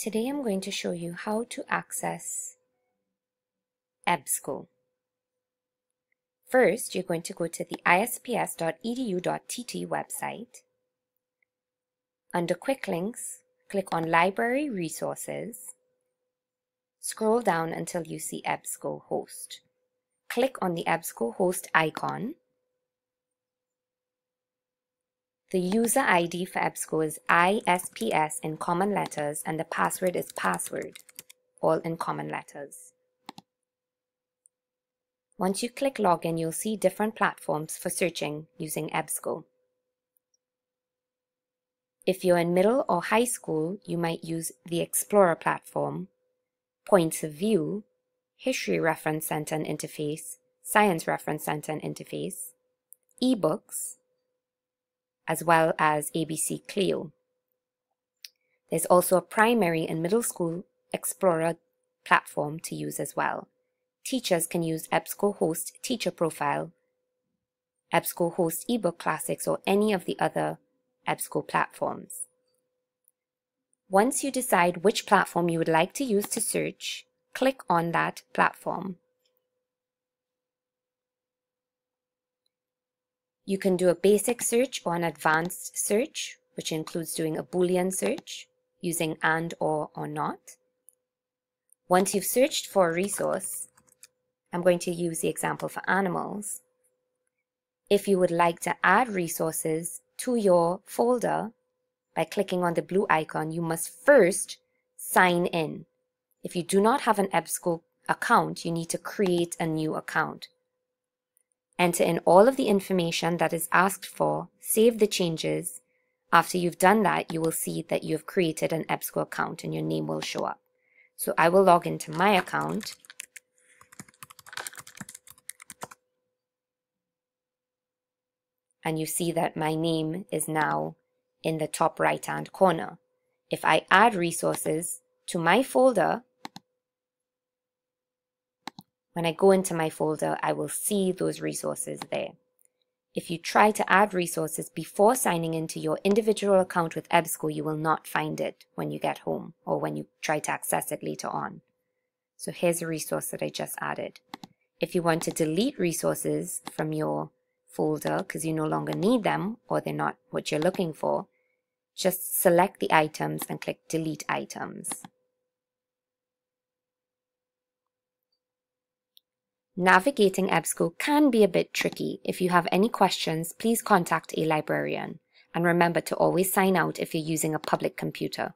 Today I'm going to show you how to access EBSCO. First, you're going to go to the isps.edu.tt website. Under Quick Links, click on Library Resources. Scroll down until you see EBSCO Host. Click on the EBSCO Host icon. The user ID for EBSCO is ISPS in common letters and the password is password, all in common letters. Once you click Login, you'll see different platforms for searching using EBSCO. If you're in middle or high school, you might use the Explorer platform, Points of View, History Reference Center and Interface, Science Reference Center and Interface, eBooks, as well as ABC Clio. There's also a primary and middle school Explorer platform to use as well. Teachers can use EBSCO Host Teacher Profile, EBSCO Host eBook Classics, or any of the other EBSCO platforms. Once you decide which platform you would like to use to search, click on that platform. You can do a basic search or an advanced search, which includes doing a Boolean search using and, or not. Once you've searched for a resource, I'm going to use the example for animals. If you would like to add resources to your folder by clicking on the blue icon, you must first sign in. If you do not have an EBSCO account, you need to create a new account. Enter in all of the information that is asked for, save the changes. After you've done that, you will see that you have created an EBSCO account and your name will show up. So I will log into my account. And you see that my name is now in the top right-hand corner. If I add resources to my folder, when I go into my folder, I will see those resources there. If you try to add resources before signing into your individual account with EBSCO, you will not find it when you get home or when you try to access it later on. So here's a resource that I just added. If you want to delete resources from your folder because you no longer need them or they're not what you're looking for, just select the items and click Delete Items. Navigating EBSCO can be a bit tricky. If you have any questions, please contact a librarian. And remember to always sign out if you're using a public computer.